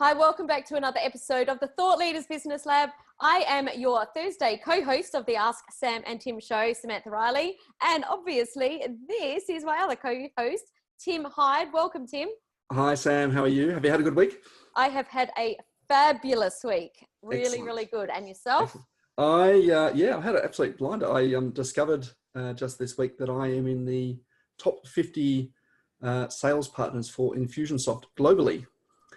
Hi, welcome back to another episode of the Thought Leaders Business Lab. I am your Thursday co-host of the Ask Sam and Tim show, Samantha Riley. And obviously, this is my other co-host, Tim Hyde. Welcome, Tim. Hi, Sam. How are you? Have you had a good week? I have had a fabulous week. Excellent. Really good. And yourself? I had an absolute blinder. I discovered just this week that I am in the top 50 sales partners for Infusionsoft globally.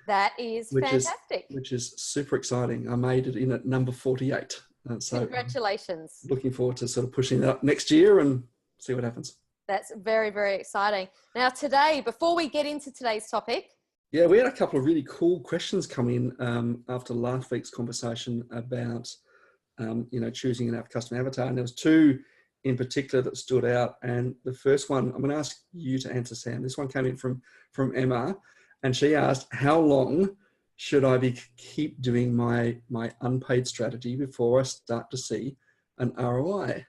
That is fantastic. Which is super exciting. I made it in at number 48. So congratulations. Looking forward to sort of pushing that up next year and see what happens. That's very exciting. Now today, before we get into today's topic. Yeah, we had a couple of really cool questions come in after last week's conversation about, choosing an customer avatar. And there was two in particular that stood out. And the first one, I'm going to ask you to answer, Sam. This one came in from Emma. And she asked, how long should I keep doing my unpaid strategy before I start to see an ROI?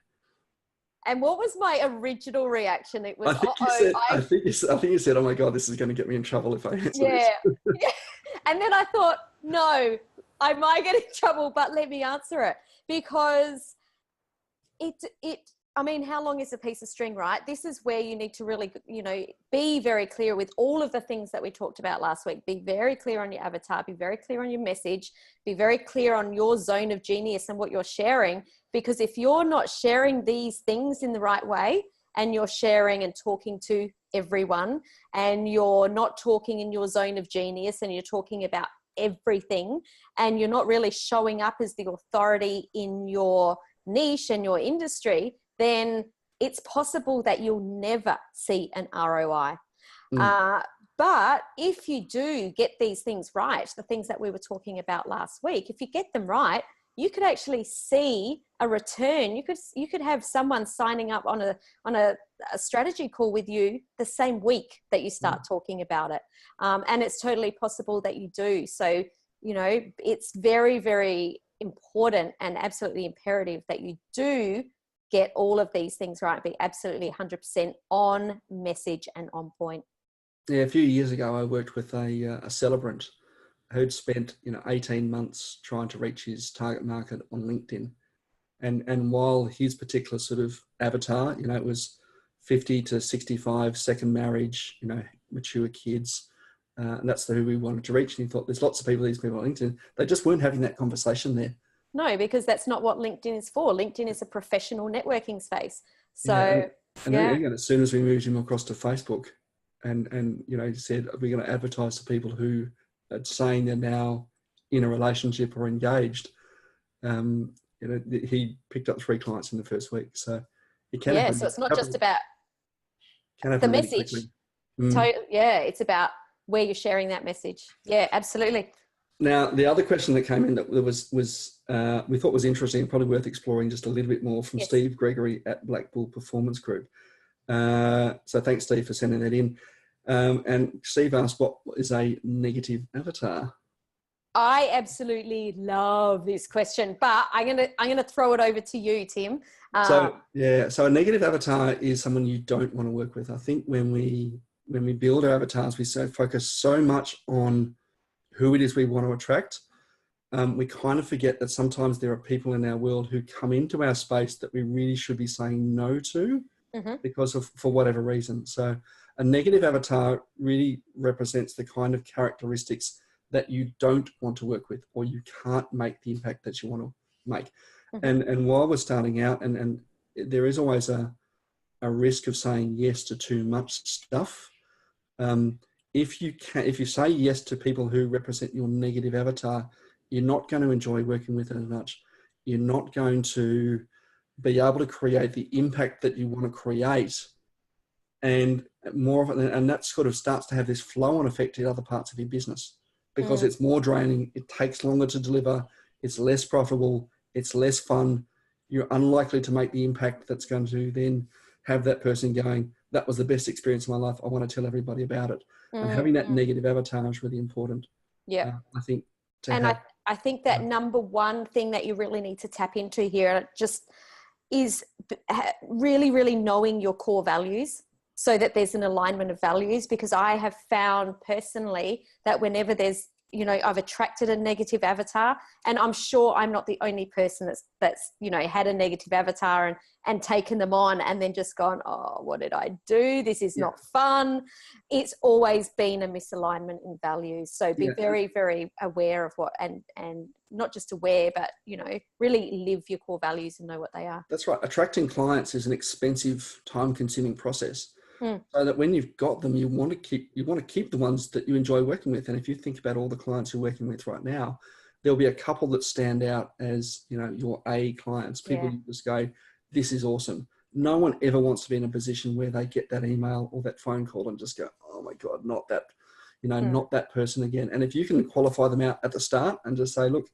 And what was my original reaction? It was, I think you said, oh my God, this is going to get me in trouble if I answer this. Yeah. And then I thought, no, I might get in trouble, but let me answer it, because how long is a piece of string, right? This is where you need to really, be very clear with all of the things that we talked about last week. Be very clear on your avatar, be very clear on your message, be very clear on your zone of genius and what you're sharing. Because if you're not sharing these things in the right way, and you're sharing and talking to everyone, and you're not talking in your zone of genius, and you're talking about everything, and you're not really showing up as the authority in your niche and your industry, then it's possible that you'll never see an ROI. But if you do get these things right, the things that we were talking about last week, if you get them right, you could actually see a return. You could have someone signing up on a strategy call with you the same week that you start talking about it. And it's totally possible that you do. So, it's very important and absolutely imperative that you do get all of these things right. Be absolutely 100% on message and on point. Yeah, a few years ago, I worked with a celebrant who'd spent 18 months trying to reach his target market on LinkedIn, and while his particular sort of avatar, it was 50 to 65, second marriage, mature kids, and that's who we wanted to reach. And he thought, there's lots of these people on LinkedIn, they just weren't having that conversation there. No, because that's not what LinkedIn is for. LinkedIn is a professional networking space. So, Again, as soon as we moved him across to Facebook, and he said, we're going to advertise to people who are saying they're now in a relationship or engaged. He picked up 3 clients in the first week. So it can. So it's not just about the message. It's about where you're sharing that message. Yeah, absolutely. Now, the other question that came in that was we thought was interesting and probably worth exploring just a little bit more from Steve Gregory at Black Bull Performance Group. So thanks, Steve, for sending that in. And Steve asked, what is a negative avatar? I absolutely love this question, but I'm gonna throw it over to you, Tim. So a negative avatar is someone you don't want to work with. I think when we build our avatars, we focus so much on who it is we want to attract. We kind of forget that sometimes there are people in our world who come into our space that we really should be saying no to because of, for whatever reason. So a negative avatar really represents the kind of characteristics that you don't want to work with, or you can't make the impact that you want to make. And while we're starting out, and there is always a risk of saying yes to too much stuff. If you say yes to people who represent your negative avatar, you're not going to enjoy working with it as much. You're not going to be able to create the impact that you want to create, and more of it, and that sort of starts to have this flow-on effect in other parts of your business, because it's more draining. It takes longer to deliver. It's less profitable. It's less fun. You're unlikely to make the impact that's going to then have that person going, that was the best experience of my life. I want to tell everybody about it. And having that negative avatar is really important. Yeah. I think. I think that number one thing that you really need to tap into here just is really knowing your core values, so that there's an alignment of values. Because I have found personally that whenever there's you know, I've attracted a negative avatar, and I'm sure I'm not the only person that's you know, had a negative avatar and taken them on and then just gone, oh, what did I do? This is not fun. It's always been a misalignment in values. So be very, very aware of what, and not just aware, but, you know, really live your core values and know what they are. That's right. Attracting clients is an expensive, time-consuming process. So that when you've got them, you want to keep the ones that you enjoy working with. And if you think about all the clients you're working with right now, there'll be a couple that stand out as, you know, your A clients. People you just go, this is awesome. No one ever wants to be in a position where they get that email or that phone call and just go, oh my God, not that, you know, not that person again. And if you can qualify them out at the start and just say, look,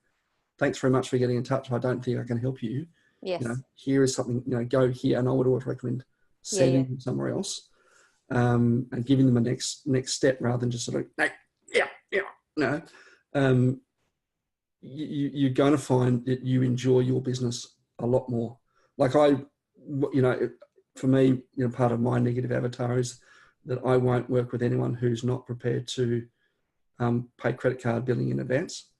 thanks very much for getting in touch. I don't think I can help you. Yes. You know, here is something, you know, go here. And I would always recommend sending them somewhere else. And giving them a next step rather than just sort of you're going to find that you enjoy your business a lot more. Like for me, you know, part of my negative avatar is that I won't work with anyone who's not prepared to pay credit card billing in advance,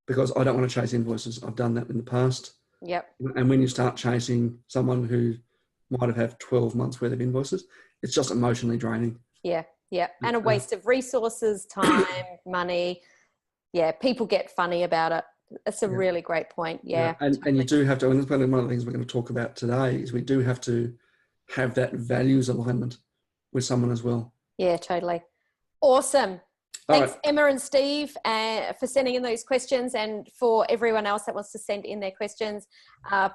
because I don't want to chase invoices. I've done that in the past. And when you start chasing someone who might have 12 months worth of invoices, it's just emotionally draining. And a waste of resources, time, money. People get funny about it. That's a really great point. And you do have to, and that's one of the things we're going to talk about today, is we do have to have that values alignment with someone as well. Totally. Awesome. Thanks, Emma and Steve, for sending in those questions. And for everyone else that wants to send in their questions,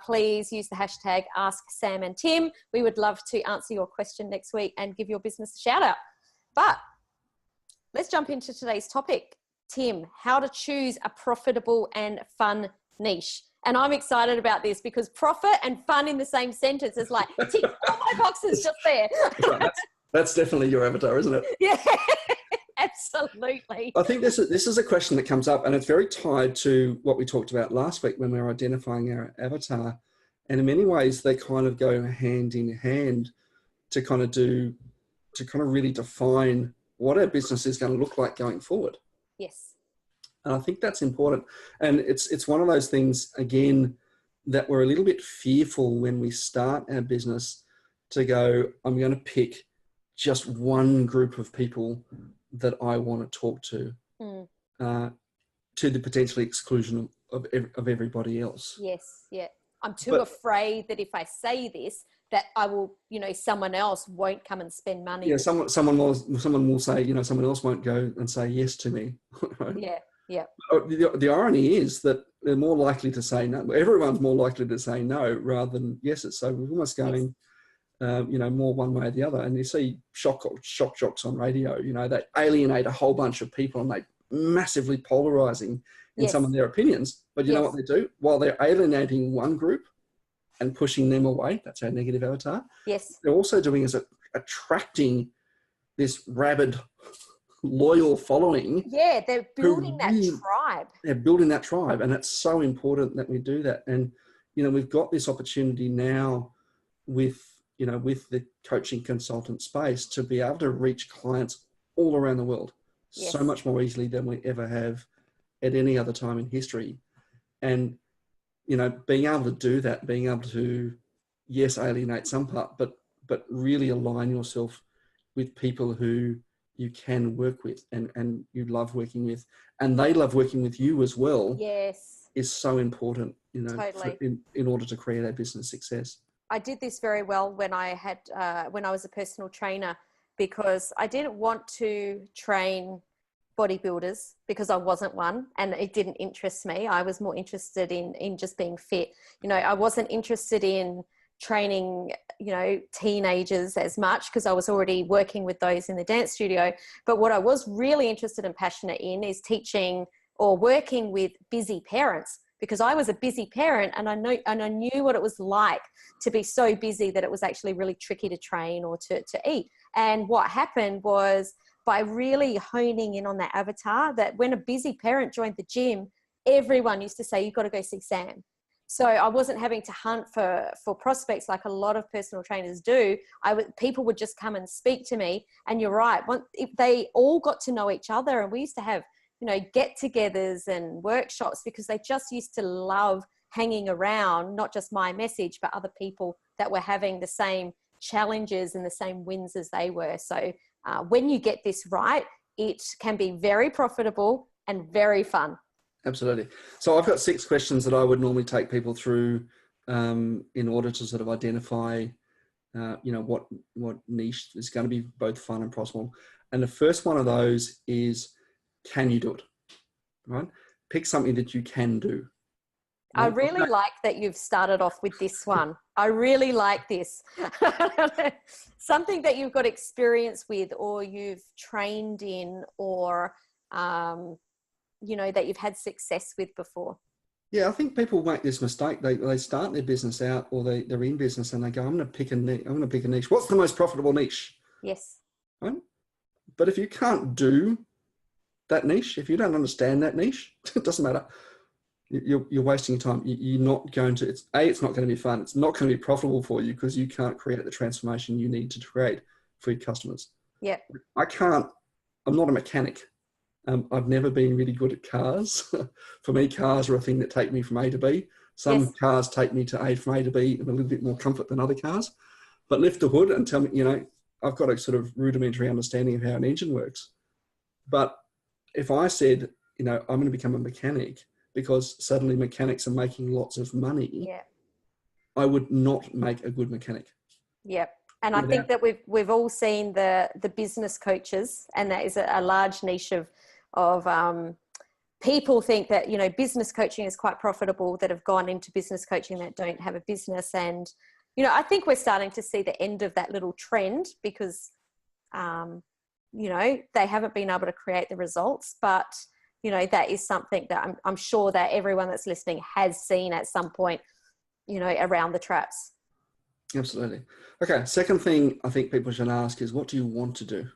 please use the hashtag #AskSamAndTim. We would love to answer your question next week and give your business a shout out. But let's jump into today's topic. Tim, how to choose a profitable and fun niche. And I'm excited about this because profit and fun in the same sentence is like, tick all my boxes just there. That's definitely your avatar, isn't it? Yeah. Absolutely. I think this is a question that comes up, and it's very tied to what we talked about last week when we were identifying our avatar. And in many ways, they kind of go hand in hand to kind of really define what our business is going to look like going forward. Yes. And I think that's important. And it's one of those things, again, that we're a little bit fearful when we start our business to go, I'm going to pick just one group of people that I want to talk to the potentially exclusion of everybody else. Yes, I'm too afraid that if I say this, that I will, you know, someone else won't come and spend money. Yeah, someone will say, you know, someone else won't go and say yes to me. The irony is that they're more likely to say no. Everyone's more likely to say no rather than yeses. So we're almost going, you know, more one way or the other. And you see shock jocks on radio, you know, they alienate a whole bunch of people and they massively polarizing in some of their opinions. But you know what they do? While they're alienating one group and pushing them away, that's our negative avatar. Yes. They're also doing is attracting this rabid, loyal following. Yeah, they're building that tribe. They're building that tribe. And it's so important that we do that. And, you know, we've got this opportunity now with the coaching consultant space to be able to reach clients all around the world so much more easily than we ever have at any other time in history. And, you know, being able to do that, being able to, alienate some part, but really align yourself with people who you can work with and you love working with, and they love working with you as well. Yes. Is so important, you know, totally. in order to create a business success. I did this very well when I was a personal trainer, because I didn't want to train bodybuilders because I wasn't one and it didn't interest me. I was more interested in just being fit. You know, I wasn't interested in training, you know, teenagers as much because I was already working with those in the dance studio. But what I was really interested and passionate in is teaching or working with busy parents, because I was a busy parent and I knew what it was like to be so busy that it was actually really tricky to train or to eat. And what happened was, by really honing in on that avatar, that when a busy parent joined the gym, everyone used to say, you've got to go see Sam. So I wasn't having to hunt for prospects like a lot of personal trainers do. People would just come and speak to me. And you're right. They all got to know each other, and we used to have, get-togethers and workshops because they just used to love hanging around, not just my message, but other people that were having the same challenges and the same wins as they were. So when you get this right, it can be very profitable and very fun. Absolutely. So I've got 6 questions that I would normally take people through in order to sort of identify, what niche is going to be both fun and profitable. And the first one of those is, can you do it? Right? Pick something that you can do. Right? I really like that you've started off with this one. I really like this. Something that you've got experience with, or you've trained in, or that you've had success with before. Yeah, I think people make this mistake. They start their business out, or they're in business, and they go, I'm going to pick a niche. What's the most profitable niche? Yes. Right? But if you can't do that niche, if you don't understand that niche, it doesn't matter. You're wasting your time. You're not going to, it's not going to be fun. It's not going to be profitable for you because you can't create the transformation you need to create for your customers. Yeah. I'm not a mechanic. I've never been really good at cars. For me, cars are a thing that take me from A to B. Some cars take me from A to B in a little bit more comfort than other cars. But lift the hood and tell me, I've got a sort of rudimentary understanding of how an engine works. But if I said, I'm going to become a mechanic because suddenly mechanics are making lots of money, I would not make a good mechanic. Yep. And I think that we've all seen the business coaches, and that is a large niche of people think that, business coaching is quite profitable, that have gone into business coaching that don't have a business. And, I think we're starting to see the end of that little trend because, they haven't been able to create the results, but, that is something that I'm sure that everyone that's listening has seen at some point, around the traps. Absolutely. Okay. Second thing I think people should ask is, what do you want to do?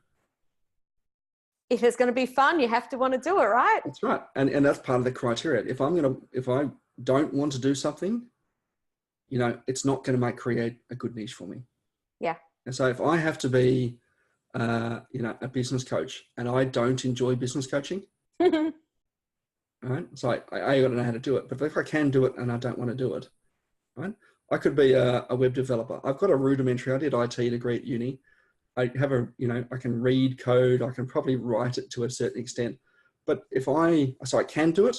If it's going to be fun, you have to want to do it, right? That's right. And that's part of the criteria. If I don't want to do something, it's not going to create a good niche for me. Yeah. And so if I have to be, a business coach and I don't enjoy business coaching, right? So I got to know how to do it. But if I can do it and I don't want to do it, right? I could be a web developer. I've got a rudimentary, I did IT degree at uni. I have I can read code. I can probably write it to a certain extent. But I can do it.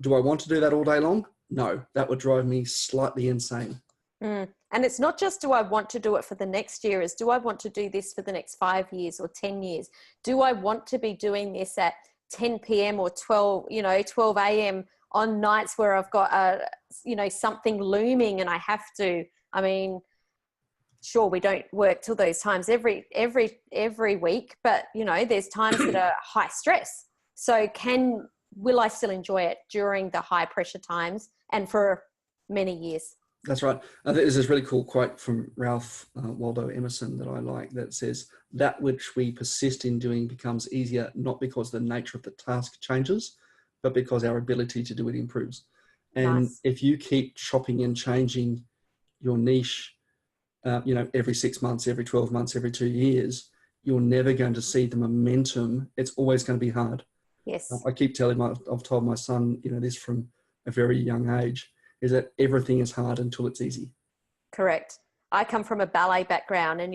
Do I want to do that all day long? No, that would drive me slightly insane. And it's not just, do I want to do it for the next year? Is, do I want to do this for the next 5 years or 10 years? Do I want to be doing this at 10 p.m. or 12 a.m. on nights where I've got something looming and I have to? I mean, sure, we don't work till those times every week, but there's times that are high stress. So will I still enjoy it during the high pressure times and for many years? That's right. I think there's this really cool quote from Ralph Waldo Emerson that I like that says, that which we persist in doing becomes easier, not because the nature of the task changes, but because our ability to do it improves. And if you keep chopping and changing your niche, every 6 months, every 12 months, every 2 years, you're never going to see the momentum. It's always going to be hard. Yes. I keep telling I've told my son, this from a very young age, is that everything is hard until it's easy. Correct. I come from a ballet background, and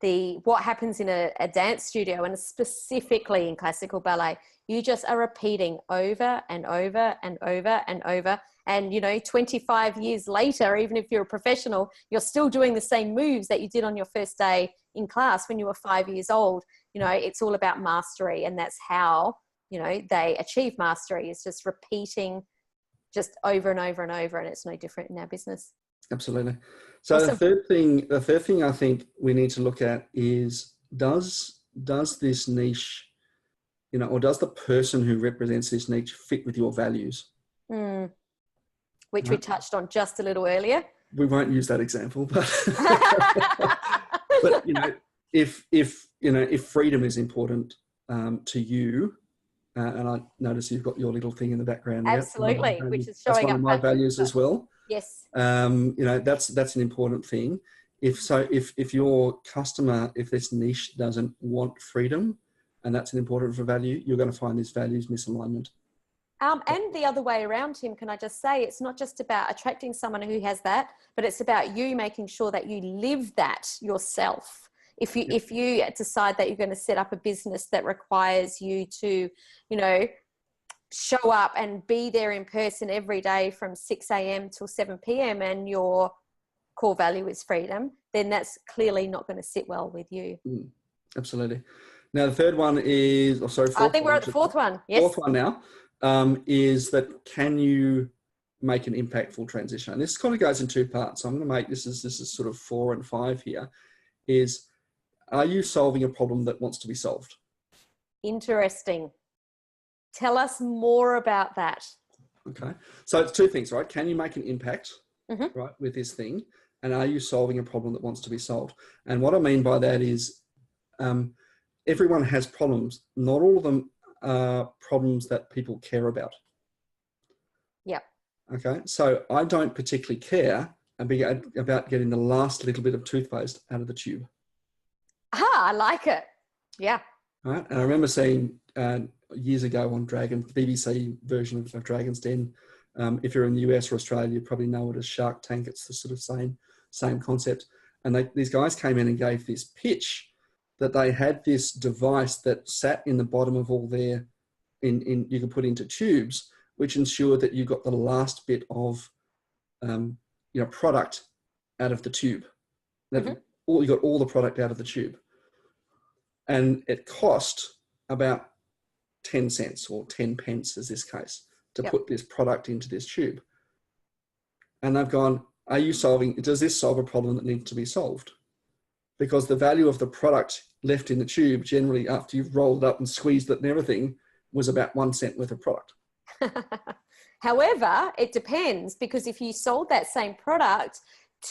the what happens in a dance studio, and specifically in classical ballet, you just are repeating over and over and over and over. And 25 years later, even if you're a professional, you're still doing the same moves that you did on your first day in class when you were 5 years old. It's all about mastery, and that's how they achieve mastery, is just repeating just over and over and over. And it's no different in our business. Absolutely. So awesome. the third thing I think we need to look at is, does this niche, or does the person who represents this niche fit with your values? Which we touched on just a little earlier. We won't use that example, but but if freedom is important to you, and I notice you've got your little thing in the background there. Absolutely, which is That's showing one up of my values as well. Yes. That's an important thing. If your customer, if this niche doesn't want freedom, and that's an important for value, you're going to find this values misalignment. And the other way around, Tim, can I just say, it's not just about attracting someone who has that, but it's about you making sure that you live that yourself. If you decide that you're going to set up a business that requires you to, show up and be there in person every day from 6 a.m. till 7 p.m. and your core value is freedom, then that's clearly not going to sit well with you. Absolutely. Now, the third one is, I think we're at the fourth one. Yes. Fourth one now is that can you make an impactful transition? And this kind of goes in two parts. So I'm going to make this is sort of 4 and 5 here. Is, are you solving a problem that wants to be solved? Interesting. Tell us more about that. Okay. So it's two things, right? Can you make an impact, right, with this thing? And are you solving a problem that wants to be solved? And what I mean by that is everyone has problems. Not all of them are problems that people care about. Yep. Okay. So I don't particularly care about getting the last little bit of toothpaste out of the tube. I like it. Yeah. Right. And I remember seeing years ago on Dragon, the BBC version of Dragon's Den. If you're in the US or Australia, you probably know it as Shark Tank. It's the sort of same concept. And these guys came in and gave this pitch that they had this device that sat in the bottom of all their, you can put into tubes, which ensured that you got the last bit of, product out of the tube. You got all the product out of the tube. And it cost about 10 cents or 10 pence, as this case, to put this product into this tube. And they've gone, does this solve a problem that needs to be solved? Because the value of the product left in the tube, generally after you've rolled it up and squeezed it and everything, was about 1 cent worth of product. However, it depends, because if you sold that same product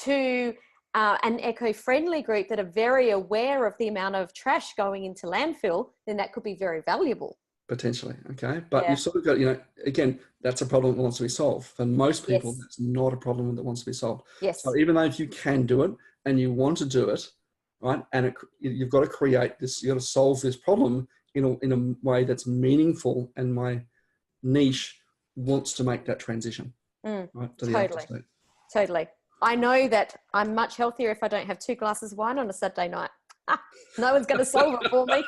to an eco-friendly group that are very aware of the amount of trash going into landfill, then that could be very valuable. Potentially, okay. But you've sort of got, again, that's a problem that wants to be solved. For most people, that's not a problem that wants to be solved. Yes. So even though if you can do it and you want to do it, right, and you've got to create this, you've got to solve this problem in a way that's meaningful, and my niche wants to make that transition. Right, to the after state. Totally. I know that I'm much healthier if I don't have 2 glasses of wine on a Saturday night. No one's going to solve it for me.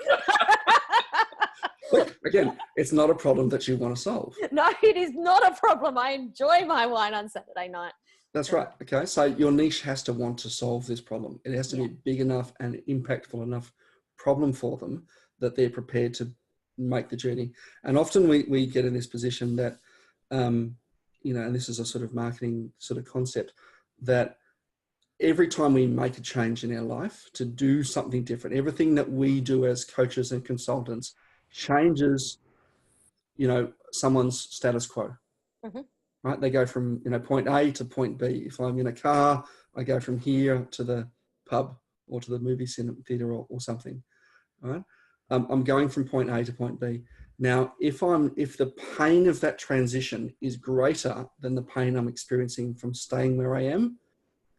Look, again, it's not a problem that you want to solve. No, it is not a problem. I enjoy my wine on Saturday night. That's right. Okay. So your niche has to want to solve this problem. It has to be big enough and impactful enough problem for them that they're prepared to make the journey. And often we get in this position that, and this is a sort of marketing sort of concept, that every time we make a change in our life to do something different, everything that we do as coaches and consultants changes, someone's status quo. Right? They go from, point A to point B. If I'm in a car, I go from here to the pub or to the movie theater or something. Right? I'm going from point A to point B. Now, if the pain of that transition is greater than the pain I'm experiencing from staying where I am,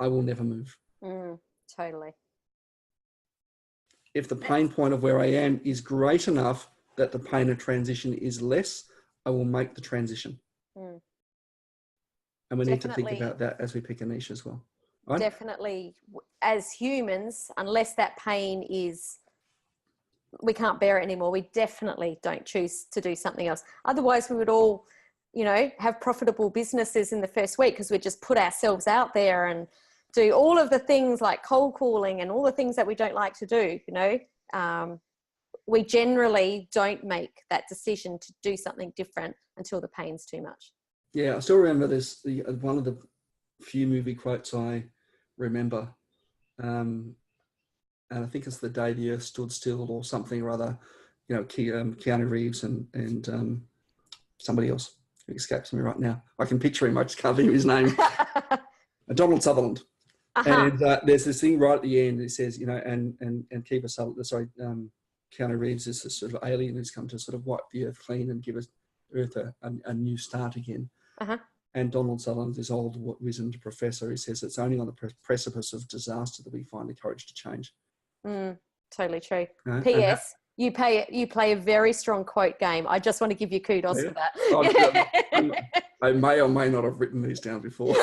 I will never move. Totally. If the pain point of where I am is great enough that the pain of transition is less, I will make the transition. And we need to think about that as we pick a niche as well. Right? Definitely, as humans, unless that pain is, we can't bear it anymore, we definitely don't choose to do something else. Otherwise, we would all, have profitable businesses in the first week, because we'd just put ourselves out there and do all of the things like cold calling and all the things that we don't like to do, we generally don't make that decision to do something different until the pain's too much. Yeah, I still remember this, one of the few movie quotes I remember, and I think it's The Day the Earth Stood Still or something or other, Keanu Reeves and somebody else who escapes me right now. I can picture him, I just can't think of his name. Donald Sutherland. And there's this thing right at the end. It says, and Kiefer Sutherland, Keanu Reeves is this sort of alien who's come to sort of wipe the earth clean and give us Earth a new start again. Uh-huh. And Donald Sutherland, this old wizened professor, he says it's only on the precipice of disaster that we find the courage to change. Totally true. And P.S. You play a very strong quote game. I just want to give you kudos for that. I may or may not have written these down before.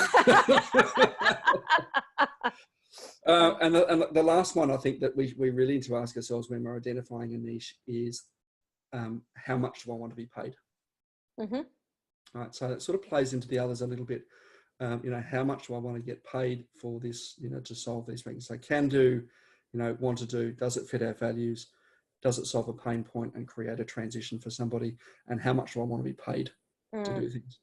And the last one I think that we really need to ask ourselves when we're identifying a niche is how much do I want to be paid? Mm-hmm. Right, so it sort of plays into the others a little bit. How much do I want to get paid for this, to solve these things? So can do, want to do, does it fit our values? Does it solve a pain point and create a transition for somebody? And how much do I want to be paid to do things?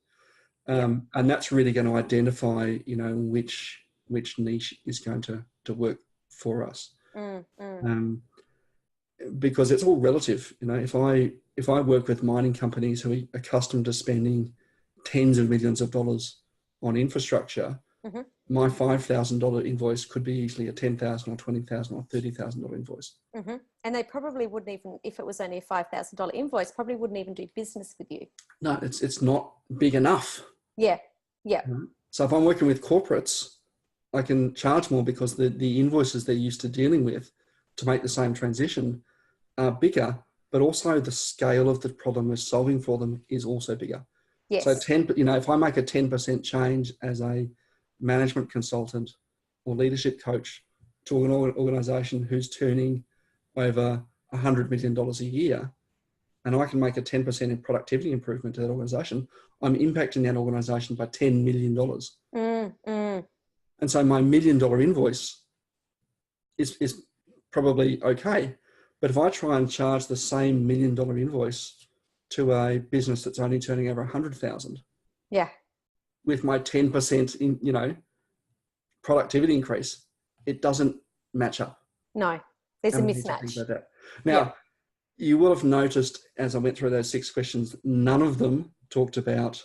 And that's really going to identify, which niche is going to work for us. Because it's all relative. If I work with mining companies who are accustomed to spending tens of millions of dollars on infrastructure, my $5,000 invoice could be easily a $10,000 or $20,000 or $30,000 invoice. And they probably wouldn't even, if it was only a $5,000 invoice, probably wouldn't even do business with you. No, it's not big enough. Yeah. So if I'm working with corporates, I can charge more because the invoices they're used to dealing with to make the same transition are bigger, but also the scale of the problem we're solving for them is also bigger. Yes. So if I make a 10% change as a management consultant or leadership coach to an organization who's turning over $100 million a year, and I can make a 10% in productivity improvement to that organization, I'm impacting that organization by $10 million. And so my $1 million invoice is probably okay. But if I try and charge the same $1 million invoice to a business that's only turning over 100,000, with my 10% in, productivity increase, it doesn't match up. No, there's a mismatch. Like that. Now, you will have noticed as I went through those 6 questions, none of them talked about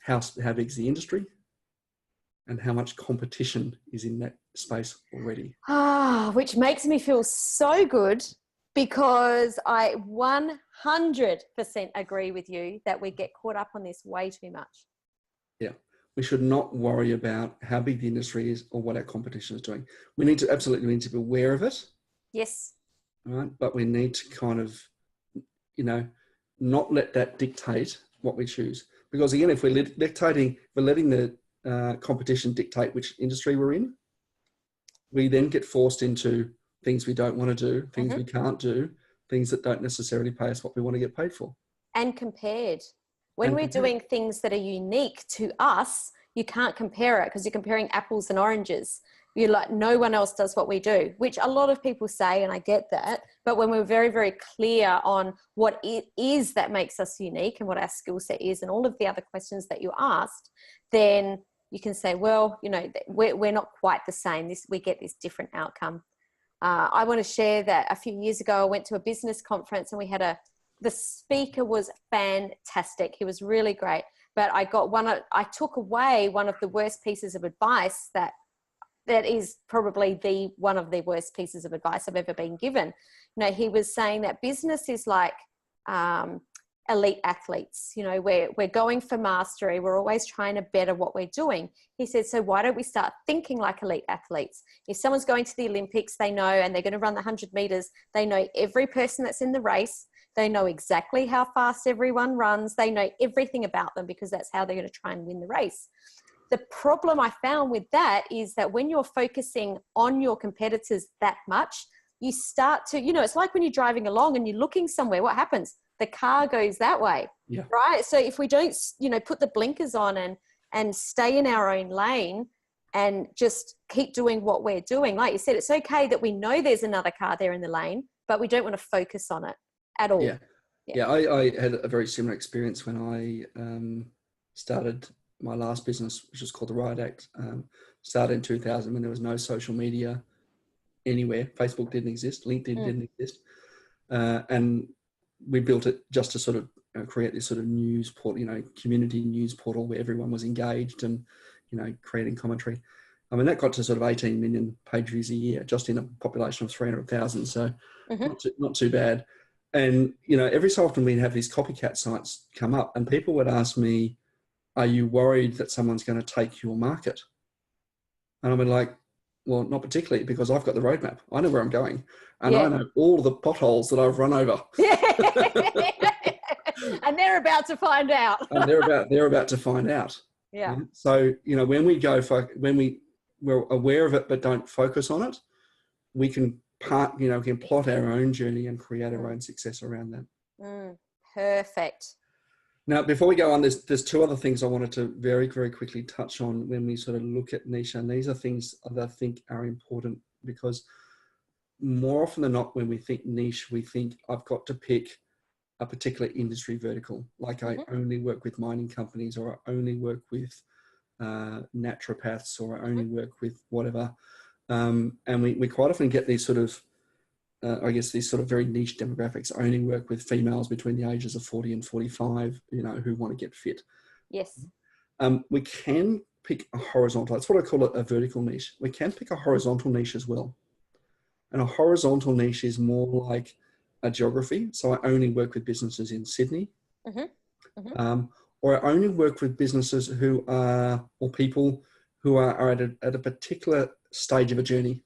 how big's the industry and how much competition is in that space already. Which makes me feel so good, because I 100% agree with you that we get caught up on this way too much. Yeah. We should not worry about how big the industry is or what our competition is doing. We need to be aware of it. Yes. Right. But we need to kind of, not let that dictate what we choose. Because again, if we're letting the competition dictate which industry we're in, we then get forced into things we don't want to do, things we can't do, things that don't necessarily pay us what we want to get paid for. And compared. When we're doing things that are unique to us, you can't compare it because you're comparing apples and oranges. You're like, no one else does what we do, which a lot of people say, and I get that. But when we're very, very clear on what it is that makes us unique and what our skill set is and all of the other questions that you asked, then you can say, well, we're not quite the same. We get this different outcome. I want to share that a few years ago, I went to a business conference and we had the speaker was fantastic. He was really great. But I took away one of the worst pieces of advice that is probably one of the worst pieces of advice I've ever been given. He was saying that business is like elite athletes. We're going for mastery. We're always trying to better what we're doing. He said, so why don't we start thinking like elite athletes? If someone's going to the Olympics, they know, and they're going to run the 100 meters, they know every person that's in the race. They know exactly how fast everyone runs. They know everything about them because that's how they're going to try and win the race. The problem I found with that is that when you're focusing on your competitors that much, you start to, it's like when you're driving along and you're looking somewhere, what happens? The car goes that way, right? So if we don't, put the blinkers on and stay in our own lane and just keep doing what we're doing, like you said, it's okay that we know there's another car there in the lane, but we don't want to focus on it at all. I had a very similar experience when I started my last business, which is called the Riot Act. Started in 2000 when there was no social media anywhere. Facebook didn't exist. LinkedIn didn't exist. And we built it just to sort of create this sort of news portal, community news portal where everyone was engaged and, creating commentary. I mean, that got to sort of 18 million page views a year, just in a population of 300,000. So not too bad. And, every so often we'd have these copycat sites come up and people would ask me, are you worried that someone's going to take your market? And I've been like, well, not particularly, because I've got the roadmap. I know where I'm going. And I know all the potholes that I've run over. And they're about to find out. And they're about to find out. Yeah. So, when we go we're aware of it but don't focus on it, we can can plot our own journey and create our own success around that. Perfect. Now, before we go on, there's two other things I wanted to very, very quickly touch on when we sort of look at niche. And these are things that I think are important, because more often than not, when we think niche, we think I've got to pick a particular industry vertical. Like I only work with mining companies, or I only work with naturopaths, or I only work with whatever. And we quite often get these sort of, these sort of very niche demographics. I only work with females between the ages of 40 and 45, who want to get fit. Yes. We can pick a horizontal, that's what I call it, a vertical niche. We can pick a horizontal niche as well. And a horizontal niche is more like a geography. So I only work with businesses in Sydney. Or I only work with businesses who are, or people who are at a particular stage of a journey.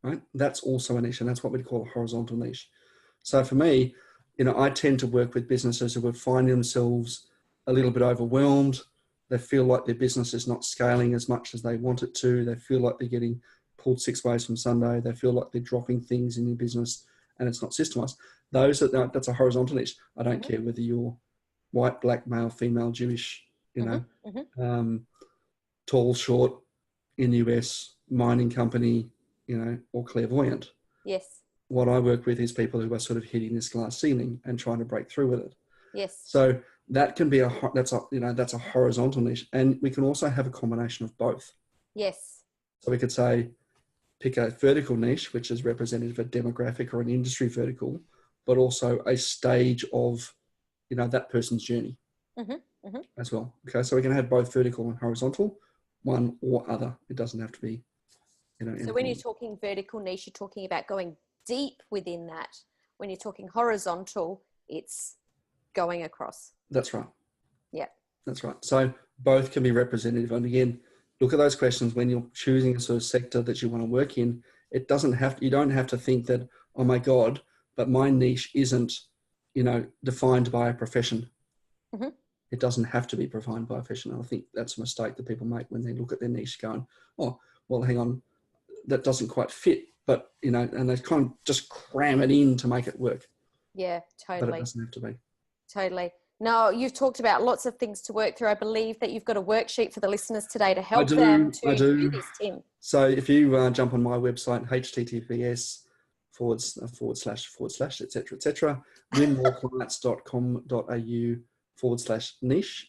Right? That's also a niche, and that's what we'd call a horizontal niche. So for me, I tend to work with businesses who would find themselves a little bit overwhelmed. They feel like their business is not scaling as much as they want it to. They feel like they're getting pulled 6 ways from Sunday. They feel like they're dropping things in their business and it's not systemized. That's a horizontal niche. I don't care whether you're white, black, male, female, Jewish, tall, short, in the US, mining company, or clairvoyant. Yes. What I work with is people who are sort of hitting this glass ceiling and trying to break through with it. Yes. So that can be that's a horizontal niche, and we can also have a combination of both. Yes. So we could say, pick a vertical niche, which is representative of a demographic or an industry vertical, but also a stage of, that person's journey as well. Okay. So we can have both vertical and horizontal, one or other. It doesn't have to be, So when you're talking vertical niche, you're talking about going deep within that. When you're talking horizontal, it's going across. That's right. Yeah. That's right. So both can be representative. And again, look at those questions when you're choosing a sort of sector that you want to work in. You don't have to think that, oh my God, but my niche isn't, defined by a profession. It doesn't have to be defined by a profession. And I think that's a mistake that people make when they look at their niche going, oh, well, hang on, that doesn't quite fit, but, and they kind of just cram it in to make it work. Yeah, totally. But it doesn't have to be. Totally. No, you've talked about lots of things to work through. I believe that you've got a workshit for the listeners today to help them to do this, Tim. So if you jump on my website, https:// et cetera, winmoreclients.com.au/niche,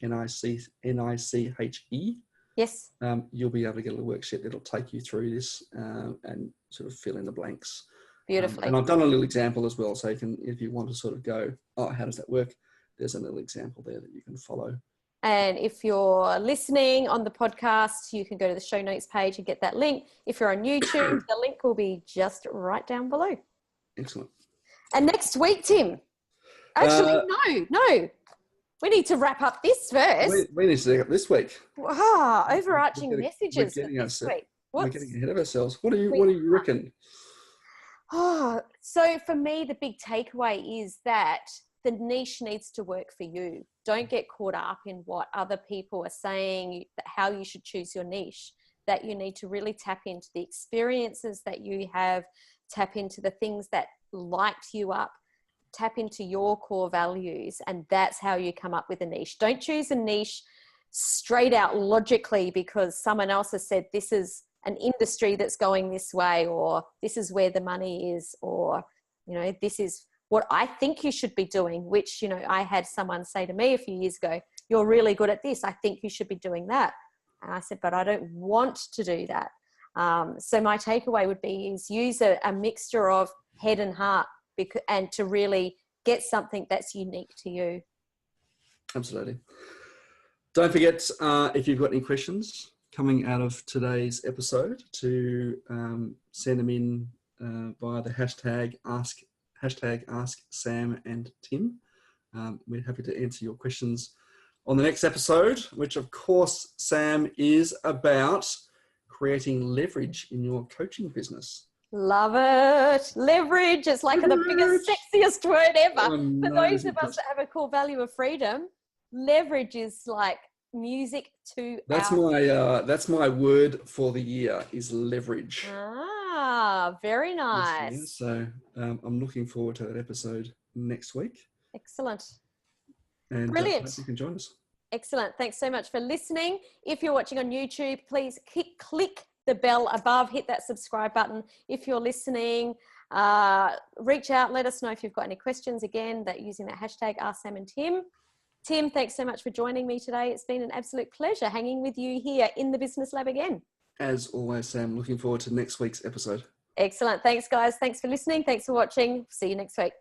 NICHE. Yes. You'll be able to get a worksheet that'll take you through this and sort of fill in the blanks. Beautifully. And I've done a little example as well. So you can, if you want to sort of go, oh, how does that work? There's a little example there that you can follow. And if you're listening on the podcast, you can go to the show notes page and get that link. If you're on YouTube, the link will be just right down below. Excellent. And next week, Tim, actually, no. We need to wrap up this first. We need to wrap up this week. Wow, overarching messages for this week. We're getting ahead of ourselves. What do you reckon? Oh, so for me, the big takeaway is that the niche needs to work for you. Don't get caught up in what other people are saying, how you should choose your niche, that you need to really tap into the experiences that you have, tap into the things that light you up, tap into your core values, and that's how you come up with a niche. Don't choose a niche straight out logically because someone else has said this is an industry that's going this way, or this is where the money is, or, this is what I think you should be doing, which, I had someone say to me a few years ago, you're really good at this. I think you should be doing that. And I said, but I don't want to do that. So my takeaway would be is use a mixture of head and heart and to really get something that's unique to you. Absolutely. Don't forget, if you've got any questions, coming out of today's episode to send them in via the hashtag Ask Sam and Tim. We're happy to answer your questions on the next episode, which of course, Sam, is about creating leverage in your coaching business. Love it. Leverage. It's like the biggest, sexiest word ever. For those of us that have a core value of freedom, leverage is like music to that's my word for the year is leverage. Very nice. Yes, so I'm looking forward to that episode next week. Excellent. And brilliant. Hope you can join us. Excellent. Thanks so much for listening. If you're watching on YouTube, please click the bell above, hit that subscribe button. If you're listening, reach out, let us know if you've got any questions, again, that using that hashtag Ask Sam and Tim. Tim, thanks so much for joining me today. It's been an absolute pleasure hanging with you here in the Business Lab again. As always, Sam, looking forward to next week's episode. Excellent. Thanks, guys. Thanks for listening. Thanks for watching. See you next week.